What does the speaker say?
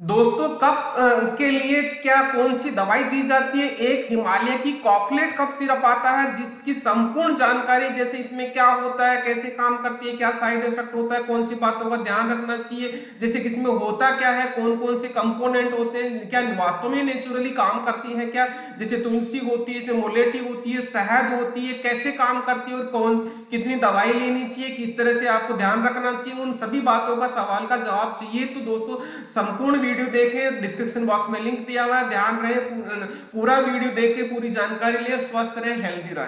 दोस्तों कफ के लिए क्या कौन सी दवाई दी जाती है? एक हिमालय की कॉफलेट कफ सिरप आता है जिसकी संपूर्ण जानकारी, जैसे इसमें क्या होता है, कैसे काम करती है, क्या साइड इफेक्ट होता है, कौन सी बातों का ध्यान रखना चाहिए, जैसे कि इसमें होता क्या है, कौन कौन से कंपोनेंट होते हैं, क्या वास्तव में नेचुरली काम करती है क्या, जैसे तुलसी होती है, इसमें मोलेटी होती है, शहद होती है, कैसे काम करती है और कौन कितनी दवाई लेनी चाहिए, किस तरह से आपको ध्यान रखना चाहिए, उन सभी बातों का सवाल का जवाब चाहिए तो दोस्तों संपूर्ण वीडियो देखें। डिस्क्रिप्शन बॉक्स में लिंक दिया हुआ है, ध्यान रहे, पूरा वीडियो देख के पूरी जानकारी ले, स्वस्थ रहे, हेल्दी रहे।